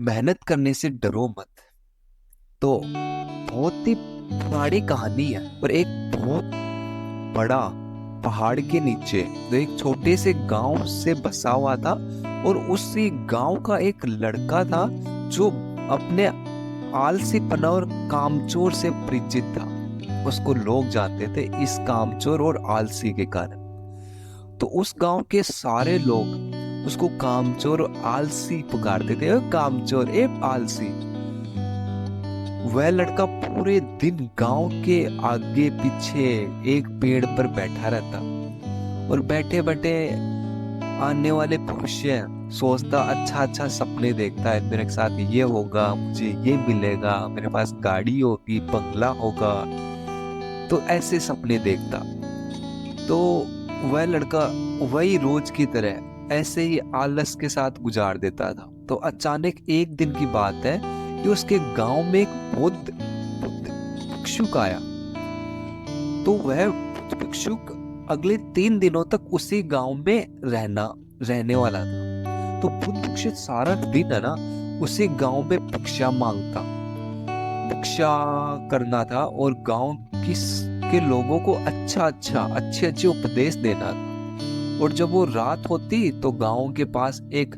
मेहनत करने से डरो मत। तो बहुत ही पुरानी कहानी है। और एक बहुत बड़ा पहाड़ के नीचे तो एक छोटे से गांव से बसा हुआ था। और उसी गांव का एक लड़का था जो अपने आलसीपना और कामचोर से परिचित था। उसको लोग जानते थे इस कामचोर और आलसी के कारण। तो उस गांव के सारे लोग उसको कामचोर और आलसी पुकारते थे। "ए कामचोर, ए आलसी"। वह लड़का पूरे दिन गांव के आगे पीछे एक पेड़ पर बैठा रहता और बैठे बैठे आने वाले भविष्य सोचता, अच्छा अच्छा सपने देखता है, मेरे साथ ये होगा, मुझे ये मिलेगा, मेरे पास गाड़ी होगी, बंगला होगा। तो ऐसे सपने देखता। तो वह लड़का वही रोज की तरह ऐसे ही आलस के साथ गुजार देता था। तो अचानक एक दिन की बात है कि उसके गांव में एक बुद्ध भिक्षुक आया। तो वह भिक्षुक अगले 3 दिनों तक उसी गांव में रहने वाला था। तो बुद्ध भिक्षुक सारा दिन है ना उसी गांव में भिक्षा मांगता, भिक्षा करना था और गांव की के लोगों को अच्छे अच्छे उपदेश देना था। और जब वो रात होती तो गांव के पास एक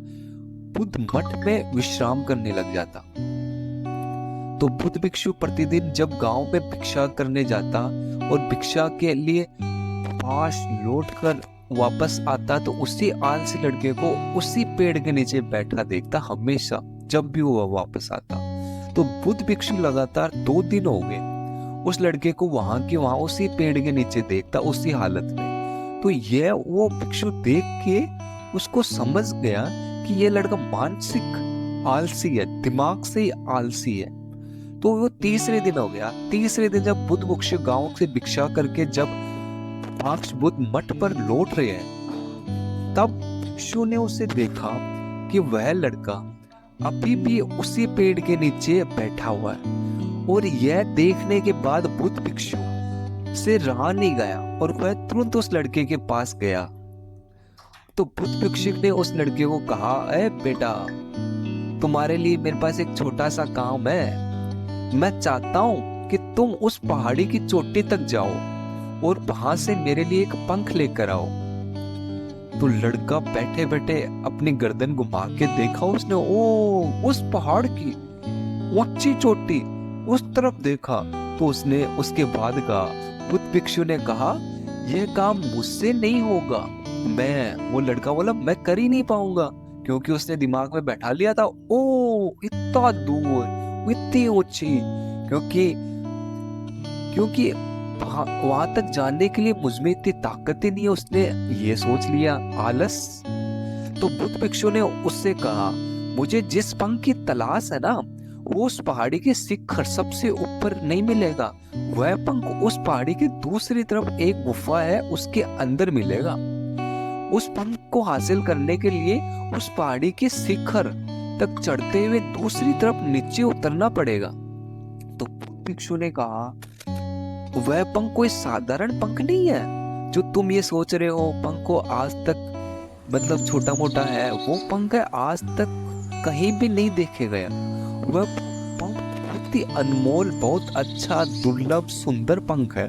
बुद्ध मठ में विश्राम करने लग जाता। तो बुद्ध भिक्षु प्रतिदिन जब गांव में भिक्षा करने जाता और भिक्षा के लिए पास लौटकर वापस आता तो उसी आलसी लड़के को उसी पेड़ के नीचे बैठा देखता हमेशा, जब भी वो वापस आता। तो बुद्ध भिक्षु लगातार 2 दिन हो गए उस लड़के को वहां के वहां उसी पेड़ के नीचे देखता, उसी हालत में। तो यह वो भिक्षु देख के उसको समझ गया कि यह लड़का मानसिक आलसी है, दिमाग से ही आलसी है। तो वो तीसरे दिन हो गया। तीसरे दिन जब बुद्ध भिक्षु गांव से भिक्षा करके जब पाक्ष बुद्ध मठ पर लौट रहे हैं, तब भिक्षु ने उसे देखा कि वह लड़का अभी भी उसी पेड़ के नीचे बैठा हुआ है। और यह देखने के बाद बुद्ध भिक्षु से रहा नहीं गया और वह तुरंत उस लड़के के पास गया। तो बुद्ध भिक्षु ने उस लड़के को कहा, "ए बेटा, तुम्हारे लिए मेरे पास एक छोटा सा काम है। मैं चाहता हूं कि तुम उस पहाड़ी की चोटी तक जाओ और वहां से मेरे लिए एक पंख लेकर आओ"। तो लड़का बैठे बैठे अपनी गर्दन घुमा के देखा उसने, ओ उस पहाड़ की ऊंची चोटी उस तरफ देखा। तो उसने उसके बाद कहा, बुद्ध भिक्षु ने कहा, यह काम मुझसे नहीं होगा। वो लड़का बोला, मैं कर ही नहीं पाऊंगा, क्योंकि उसने दिमाग में बैठा लिया था, ओ इतना दूर, इतनी ऊंची, क्योंकि क्योंकि वहां तक जाने के लिए मुझ में इतनी ताकत ही नहीं है, उसने ये सोच लिया, आलस। तो बुद्ध भिक्षु ने उससे कहा, मुझे जिस पंख की तलाश है ना, वो उस पहाड़ी के शिखर सबसे ऊपर नहीं मिलेगा। वह पंख उस पहाड़ी की दूसरी तरफ एक गुफा है, उसके अंदर मिलेगा। उस पंख को हासिल करने के लिए उस पहाड़ी के शिखर तक चढ़ते हुए दूसरी तरफ नीचे उतरना पड़ेगा। तो भिक्षु ने कहा, वह पंख कोई साधारण पंख नहीं है जो तुम ये सोच रहे हो। पंख को आज तक मतलब छोटा मोटा है, वो पंख है आज तक कहीं भी नहीं देखे गया। वह पंख बहुत ही अनमोल, बहुत अच्छा, दुर्लभ, सुंदर पंख है।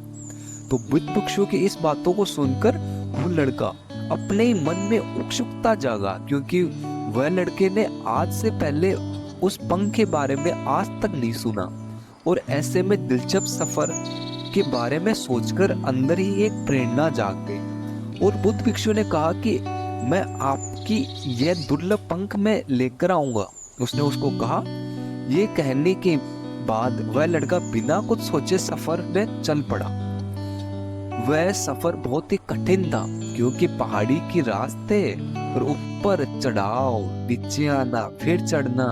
तो बुद्ध भिक्षु की इस बातों को सुनकर वो लड़का अपने ही मन में उत्सुकता जागा, क्योंकि वह लड़के ने आज से पहले उस पंख के बारे में आज तक नहीं सुना। और ऐसे में दिलचस्प सफर के बारे में सोचकर अंदर ही एक प्रेरणा जाग गई। और बुद्ध भिक्षु ने कहा कि मैं आपकी यह दुर्लभ पंख में लेकर आऊंगा। उसने उसको कहा। ये कहने के बाद वह लड़का बिना कुछ सोचे सफर में चल पड़ा। वह सफर बहुत ही कठिन था, क्योंकि पहाड़ी की रास्ते और ऊपर चढ़ाव, नीचे आना, फिर चढ़ना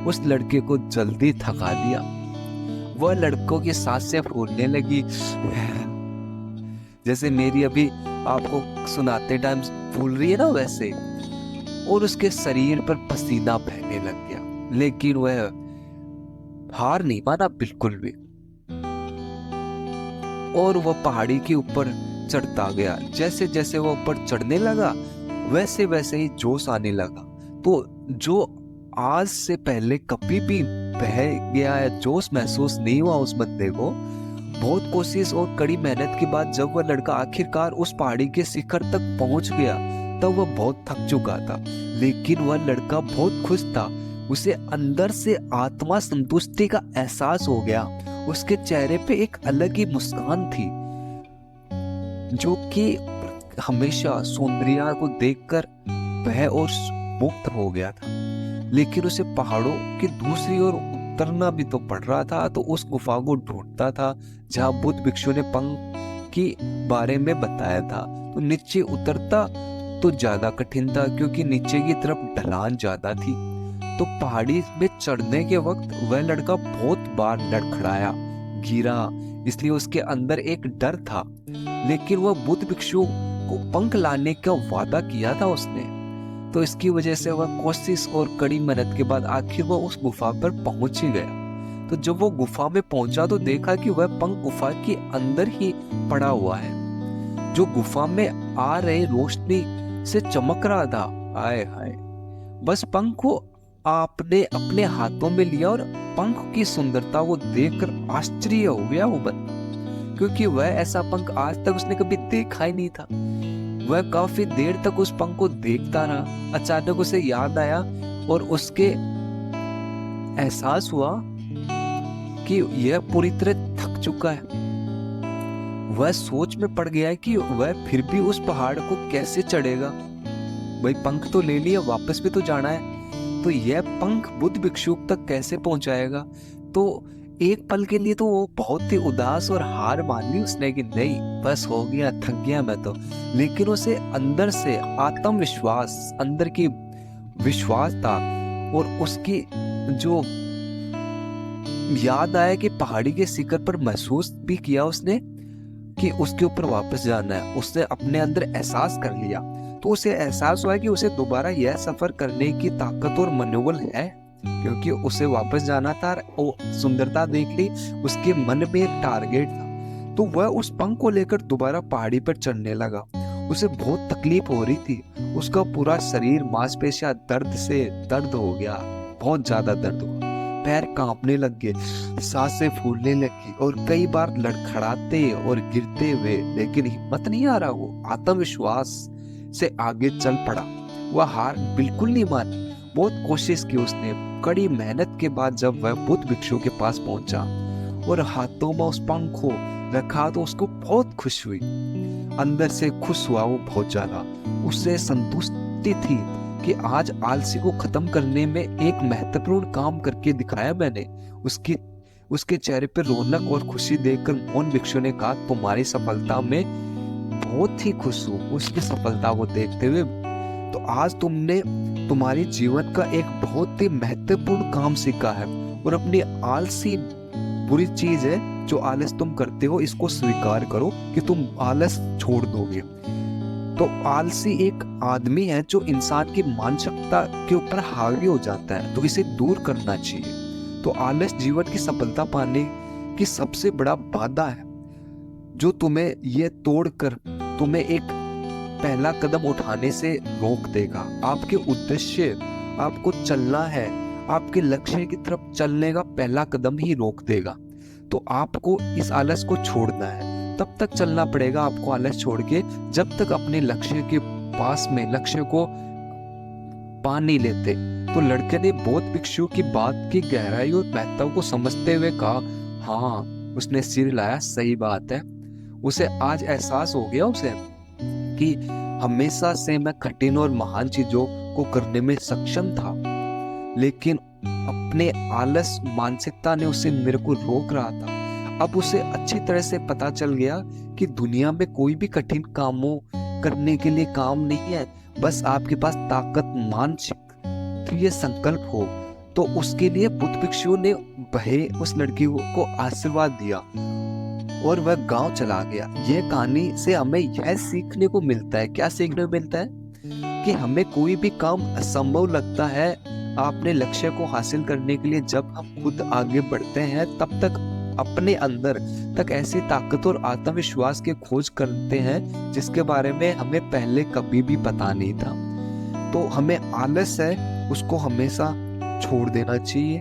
उस लड़के को जल्दी थका दिया। वह लड़कों की सांसें फूलने लगी, जैसे मेरी अभी आपको सुनाते टाइम फूल रही है ना, वैसे। और उसके शरीर पर पसीना बहने लग गया, लेकिन वह हार नहीं माना बिल्कुल भी। और वह पहाड़ी के ऊपर चढ़ता गया। जैसे जैसे वह ऊपर चढ़ने लगा, वैसे वैसे ही जोश आने लगा। तो जो आज से पहले कभी भी बह गया या जोश महसूस नहीं हुआ उस बंदे को। बहुत कोशिश और कड़ी मेहनत के बाद जब वह लड़का आखिरकार उस पहाड़ी के शिखर तक पहुंच गया तब वह बहुत थक चुका था, लेकिन वह लड़का बहुत खुश था। उसे अंदर से आत्मा संतुष्टि का एहसास हो गया। उसके चेहरे पे एक अलग ही मुस्कान थी, जो कि हमेशा सौंदर्य को देखकर वह और मुक्त हो गया था। लेकिन उसे पहाड़ों की दूसरी ओर उतरना भी तो पड़ रहा था, तो उस गुफा को ढूंढता था जहां बुद्ध भिक्षु ने पंख के बारे में बताया था। तो नीचे उतरता तो ज्यादा कठिन था, क्योंकि नीचे की तरफ ढलान ज्यादा थी। तो पहाड़ी में चढ़ने के वक्त वह लड़का बहुत बार लड़खड़ाया, गिरा, इसलिए उसके अंदर एक डर था। लेकिन वह बुद्ध भिक्षु को पंख लाने का वादा किया था उसने, तो इसकी वजह से वह कोशिश और कड़ी मेहनत के बाद आखिर वह उस गुफा पर पहुंच ही गया। तो जब वो गुफा में पहुंचा तो देखा कि वह पंख गुफा के अंदर ही पड़ा हुआ है, जो गुफा में आ रहे रोशनी से चमक रहा था। हाय हाय, बस पंख को आपने अपने हाथों में लिया और पंख की सुंदरता को देखकर आश्चर्य हो गया वो बंदा, क्योंकि वह ऐसा पंख आज तक उसने कभी देखा ही नहीं था। वह काफी देर तक उस पंख को देखता रहा। अचानक उसे याद आया और उसके एहसास हुआ कि यह पूरी तरह थक चुका है। वह सोच में पड़ गया है कि वह फिर भी उस पहाड़ को कैसे चढ़ेगा। भाई पंख तो ले लिया, वापस भी तो जाना है, तो यह पंख बुद्ध भिक्षु तक कैसे पहुंचाएगा। तो एक पल के लिए तो वो बहुत ही उदास और हार मान ली उसने कि नहीं, बस हो गया, थक गया मैं तो। लेकिन उसे अंदर से आत्मविश्वास, अंदर की विश्वास था, और उसकी जो याद आया कि पहाड़ी के शिखर पर महसूस भी किया उसने कि उसके ऊपर वापस जाना है। उसने अपने अंदर एहसास कर लिया, तो उसे एहसास हुआ कि उसे दोबारा यह सफर करने की ताकत और मनोबल है, क्योंकि उसे वापस जाना था और सुंदरता देख ली। उसके मन में एक टारगेट था, तो वह उस पंख को लेकर दोबारा पहाड़ी पर चढ़ने लगा। उसे बहुत तकलीफ हो रही थी, उसका पूरा शरीर मांसपेशियां दर्द हो गया, बहुत ज्यादा दर्द हुआ। पैर कांपने लग गए, सांसें फूलने लगी और कई बार लड़खड़ाते और गिरते हुए, लेकिन हिम्मत नहीं आ रहा। वो आत्मविश्वास से आगे चल पड़ा। वह हार बिल्कुल नहीं मानी, बहुत कोशिश की उसने। कड़ी मेहनत के बाद जब वह बुद्ध भिक्षु के पास पहुंचा और हाथों में उस पंख को रखा तो उसको बहुत खुश हुई। अंदर से खुश हुआ वो बहुत ज्यादा। उससे संतुष्टि थी कि आज आलसी को खत्म करने में एक महत्वपूर्ण काम करके दिखाया मैंने। उसके चेहरे पर रौनक और खुशी देखकर मोहन भिक्षु ने कहा, तुम्हारी सफलता में बहुत ही खुश हूँ। उसकी सफलता को देखते हुए, तो आज तुमने तुम्हारे जीवन का एक बहुत ही महत्वपूर्ण काम सीखा है, और अपनी आलसी बुरी चीज है जो आलस तुम करते हो, इसको स्वीकार करो कि तुम आलस छोड़ दोगे। तो आलसी एक आदमी है जो इंसान की मानसिकता के ऊपर हावी हो जाता है, तो इसे दूर करना चाहिए। तो आलस जीवन की सफलता पाने की सबसे बड़ा बाधा है, जो तुम्हें ये तोड़कर तुम्हें एक पहला कदम उठाने से रोक देगा। आपके उद्देश्य, आपको चलना है, आपके लक्ष्य की तरफ चलने का पहला कदम ही रोक देगा। तो आपको इस आलस को छोड़ना है, तब तक चलना पड़ेगा आपको आलस छोड़ के, जब तक अपने लक्ष्य के पास में लक्ष्य को पा नहीं लेते। तो लड़के ने बौद्ध भिक्षु की बात की गहराई और महत्व को समझते हुए कहा, हाँ, उसने सिर हिलाया, सही बात है। उसे आज एहसास हो गया उसे कि हमेशा से मैं कठिन और महान चीजों को करने में सक्षम था, लेकिन अपने आलस मानसिकता ने उसे मेरे को रोक रहा था। अब उसे अच्छी तरह से पता चल गया कि दुनिया में कोई भी कठिन कामों करने के लिए काम नहीं है, बस आपके पास ताकत, मानसिक तो ये संकल्प हो। तो उसके लिए बुद्ध भिक्षु ने बहे उस लड़की को आशीर्वाद दिया और वह गांव चला गया। यह कहानी से हमें यह सीखने को मिलता है, क्या सीखने को मिलता है कि हमें कोई भी काम असंभव लगता है, अपने लक्ष्य को हासिल करने के लिए जब हम खुद आगे बढ़ते हैं, तब तक अपने अंदर तक ऐसी ताकत और आत्मविश्वास की खोज करते हैं जिसके बारे में हमें पहले कभी भी पता नहीं था। तो हमें आलस है उसको हमेशा छोड़ देना चाहिए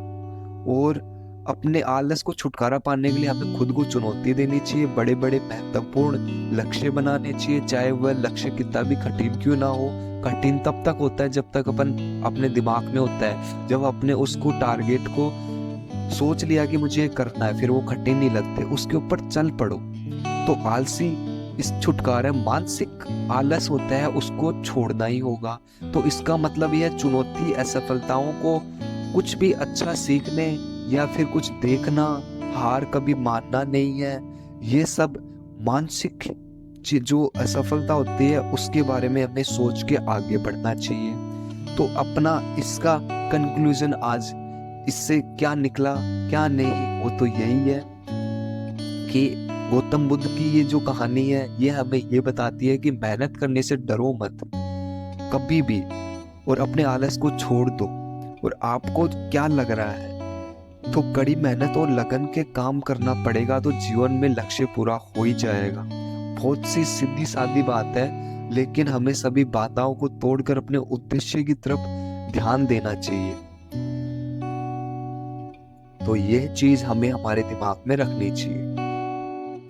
और अपने आलस को छुटकारा पाने के लिए हमें खुद को चुनौती देनी चाहिए। बड़े बड़े महत्वपूर्ण लक्ष्य बनाने चाहिए, चाहे वह लक्ष्य कितना भी कठिन क्यों ना हो। कठिन तब तक होता है जब तक अपन अपने दिमाग में होता है। जब अपने उसको टारगेट को सोच लिया कि मुझे ये करना है, फिर वो कठिन नहीं लगते, उसके ऊपर चल पड़ो। तो आलसी इस छुटकारा, मानसिक आलस होता है, उसको छोड़ना ही होगा। तो इसका मतलब यह चुनौती, असफलताओं को कुछ भी अच्छा सीखने या फिर कुछ देखना, हार कभी मानना नहीं है। ये सब मानसिक जो असफलता होती है उसके बारे में हमें सोच के आगे बढ़ना चाहिए। तो अपना इसका कंक्लूजन आज इससे क्या निकला क्या नहीं, वो तो यही है कि गौतम बुद्ध की ये जो कहानी है ये हमें ये बताती है कि मेहनत करने से डरो मत कभी भी, और अपने आलस को छोड़ दो। और आपको क्या लग रहा है, तो कड़ी मेहनत और लगन के काम करना पड़ेगा, तो जीवन में लक्ष्य पूरा हो ही जाएगा। बहुत सी सीधी सादी बात है, लेकिन हमें सभी बाधाओं को तोड़कर अपने उद्देश्य की तरफ ध्यान देना चाहिए। तो यह चीज हमें हमारे दिमाग में रखनी चाहिए।